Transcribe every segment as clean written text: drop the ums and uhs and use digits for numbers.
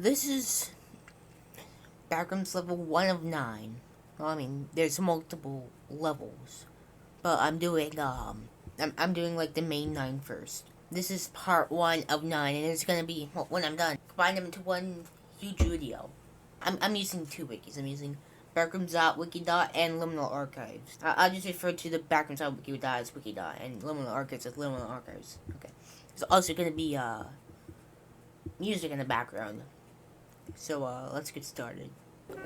This is Backrooms level 1 of 9. Well, I mean, there's multiple levels, but I'm doing like the main 9 first. This is part 1 of 9, and it's gonna be, well, when I'm done, combine them into one huge video. I'm using two wikis. I'm using Backrooms.wiki. And Liminal Archives. I'll just refer to the Backrooms.wiki as wiki. And Liminal Archives as Liminal Archives. Okay. There's also gonna be music in the background. So let's get started.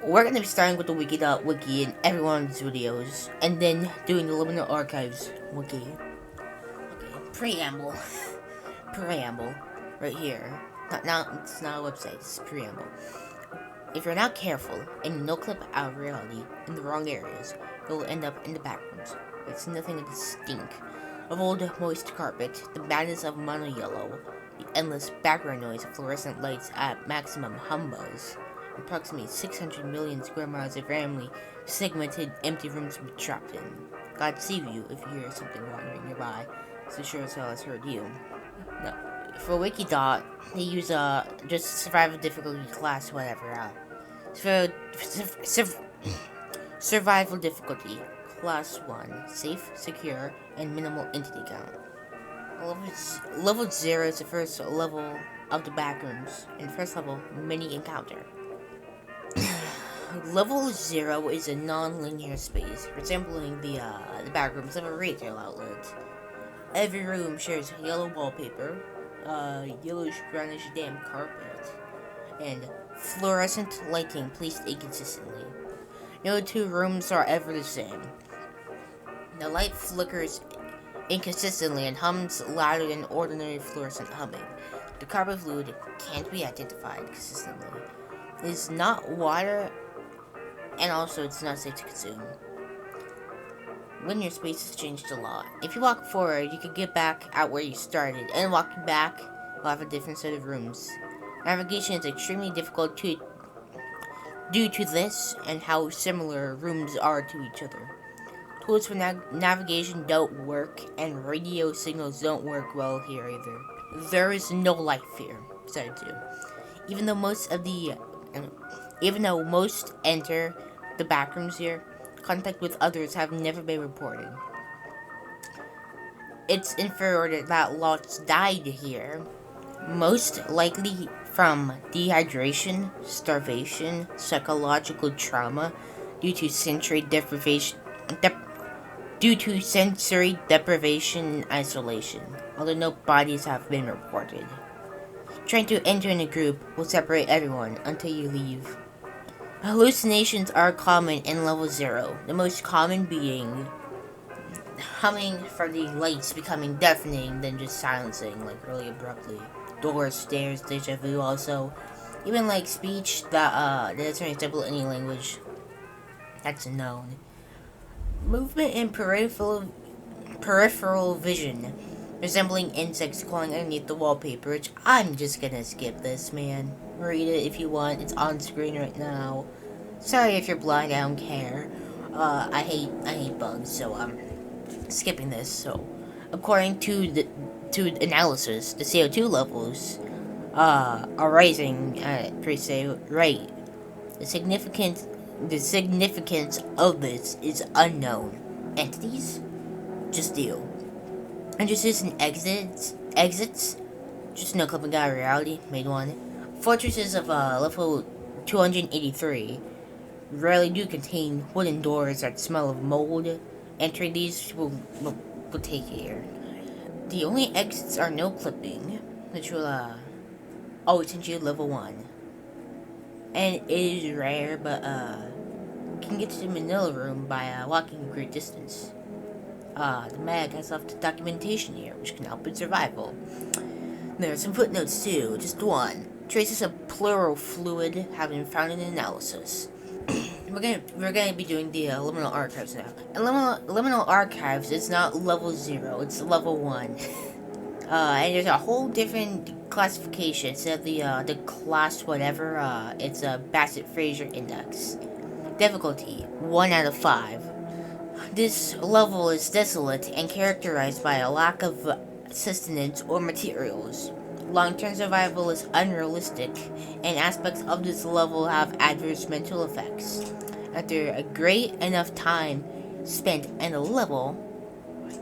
We're going to be starting with the wiki in every one of these videos, and then doing the Liminal Archives wiki. Okay, preamble. Preamble. Right here. It's not a website, it's preamble. If you're not careful, and you no-clip out of reality in the wrong areas, you'll end up in the backrooms. It's nothing but the stink of old moist carpet, the madness of mono yellow, the endless background noise of fluorescent lights at maximum humbuzz. Approximately 600 million square miles of randomly segmented empty rooms to be trapped in. God save you if you hear something wandering nearby, so sure as hell has heard you. Now, for Wikidot, they use just survival difficulty class, whatever. Survival difficulty class 1, safe, secure, and minimal entity count. Level 0 is the first level of the backrooms, and first level mini encounter. Level 0 is a non-linear space, resembling the backrooms of a retail outlet. Every room shares yellow wallpaper, yellowish-brownish damp carpet, and fluorescent lighting placed inconsistently. No two rooms are ever the same. The light flickers inconsistently and hums louder than ordinary fluorescent humming. The carpet fluid can't be identified consistently. It is not water, and also it's not safe to consume. Linear space has changed a lot. If you walk forward, you can get back at where you started, and walking back will have a different set of rooms. Navigation is extremely difficult due to this and how similar rooms are to each other. Tools for navigation don't work, and radio signals don't work well here either. There is no light here, besides you. Even though most enter the backrooms here, contact with others have never been reported. It's inferred that lots died here, most likely from dehydration, starvation, psychological trauma, due to sensory deprivation and isolation, although no bodies have been reported. Trying to enter in a group will separate everyone until you leave. Hallucinations are common in level 0, the most common being humming from the lights becoming deafening, then just silencing, like really abruptly. Doors, stairs, deja vu also. Even like speech that doesn't resemble any language that's known. Movement in peripheral vision, resembling insects crawling underneath the wallpaper, which I'm just gonna skip this, man. Read it if you want, it's on screen right now. Sorry if you're blind, I don't care. I hate bugs, so I'm skipping this. So, according to analysis, the CO2 levels are rising at pretty rate. The significance of this is unknown. Entities? Just deal. Entrances and exits, just no clipping out of reality, made one. Fortresses of level 283 rarely do contain wooden doors that smell of mold. Entering these will take care. The only exits are no clipping, which will always send you level 1. And it is rare, but you can get to the Manila room by walking a great distance. The mag has left documentation here, which can help in survival. There are some footnotes too, just one. Traces of pleural fluid have been found in analysis. We're gonna be doing the Liminal Archives now. And Liminal Archives is not level 0, it's level 1. And there's a whole different classification. Instead of the class whatever, it's a Bassett-Fraser Index. Difficulty, 1 out of 5. This level is desolate and characterized by a lack of sustenance or materials. Long-term survival is unrealistic, and aspects of this level have adverse mental effects. After a great enough time spent in the level,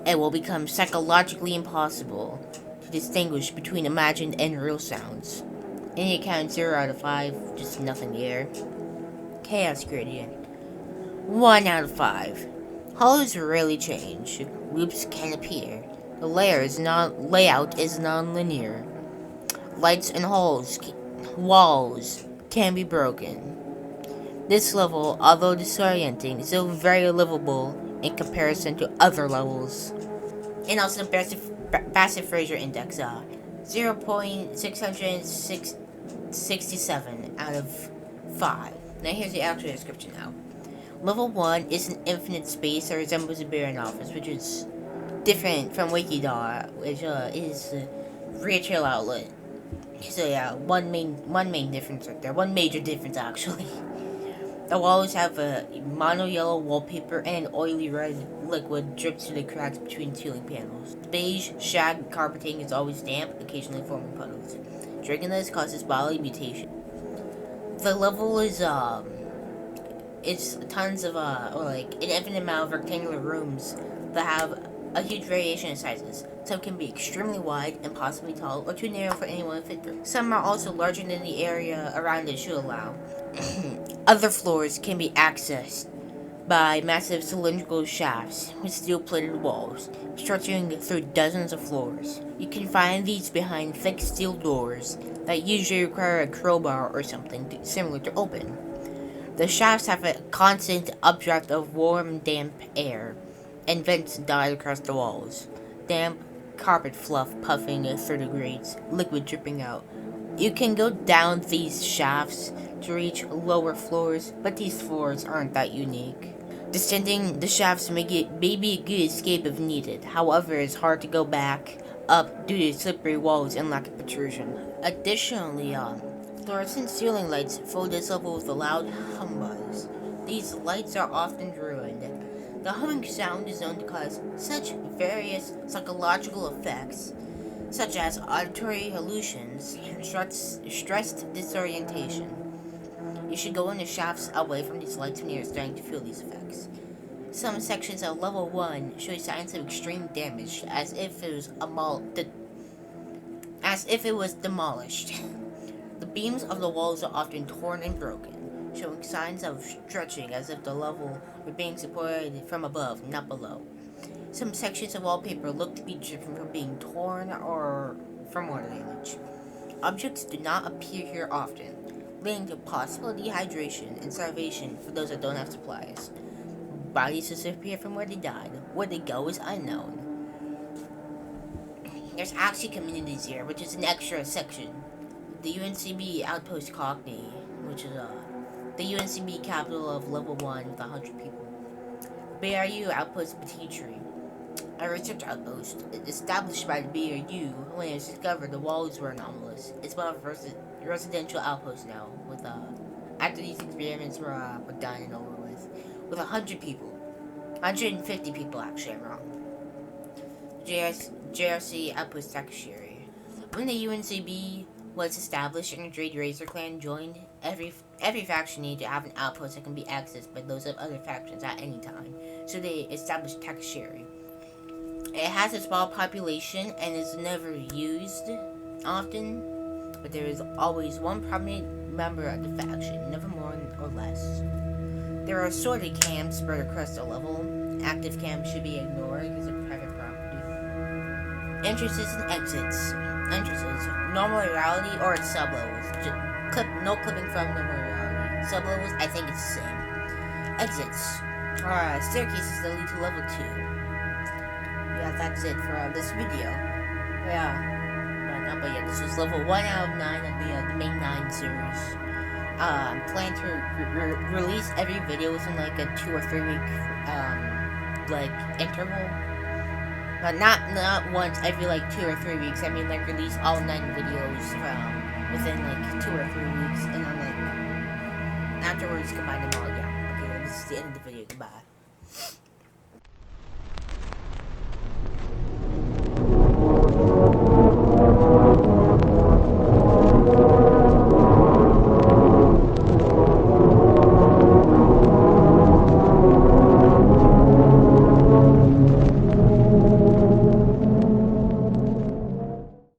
it will become psychologically impossible to distinguish between imagined and real sounds. Any account 0 out of 5, just nothing there. Chaos Gradient 1 out of 5. Hollows rarely change. Loops can appear. The layout is non-linear. Lights and walls can be broken. This level, although disorienting, is still very livable in comparison to other levels. And also passive Fraser Index 0.667 out of 5. Now here's the actual description now. Level 1 is an infinite space that resembles a barren office, which is different from Wikidar, which is a retail outlet. So yeah, one main difference right there. One major difference actually. The walls have a mono yellow wallpaper and an oily red liquid drips through the cracks between ceiling panels. The beige shag carpeting is always damp, occasionally forming puddles. Drinking this causes bodily mutation. The level is it's tons of an infinite amount of rectangular rooms that have a huge variation in sizes. Some can be extremely wide, impossibly tall, or too narrow for anyone to fit through. Some are also larger than the area around it should allow. Other floors can be accessed by massive cylindrical shafts with steel-plated walls, stretching through dozens of floors. You can find these behind thick steel doors that usually require a crowbar or something similar to open. The shafts have a constant updraft of warm, damp air, and vents dot across the walls. Damp carpet fluff puffing through the grates, liquid dripping out. You can go down these shafts to reach lower floors, but these floors aren't that unique. Descending the shafts may be a good escape if needed. However, it's hard to go back up due to slippery walls and lack of protrusion. Additionally, fluorescent ceiling lights fill this level with a loud hum buzz. These lights are often ruined. The humming sound is known to cause such various psychological effects, such as auditory hallucinations and stressed disorientation. You should go in the shafts away from these lights when you're starting to feel these effects. Some sections of level 1 show signs of extreme damage, as if it was demolished. The beams of the walls are often torn and broken, showing signs of stretching as if the level were being supported from above, not below. Some sections of wallpaper look to be driven from being torn or from water damage. Objects do not appear here often, leading to possible dehydration and starvation for those that don't have supplies. Bodies disappear from where they died. Where they go is unknown. There's actually communities here, which is an extra section. The UNCB Outpost Cockney, which is the UNCB capital of level 1 with 100 people. BRU Outpost Petitry, a research outpost established by the BRU when it was discovered the walls were anomalous. It's one of residential outposts now, with after these experiments were done and over with 100 people. 150 people actually, I'm wrong. JRC Outpost Secretary. When the UNCB was established and the Drade Razor clan joined, every faction needed to have an outpost that can be accessed by those of other factions at any time. So they established Takashiri. It has a small population and is never used often, but there is always one prominent member of the faction, never more or less. There are assorted camps spread across the level. Active camps should be ignored because they're private property. Entrances and exits. Entrances, normal reality or its sublevels. No clipping from normal reality. Sublevels, I think it's the same. Exits. Staircases that lead to level 2. Yeah, that's it for this video. But yeah, this was level 1 out of 9 of the main 9 series. Plan to release every video within like a 2 or 3 week interval. But not once every like 2 or 3 weeks. I mean like release all 9 videos within like 2 or 3 weeks, and then like afterwards combine them all. Yeah. Okay, this is the end of the video. Goodbye.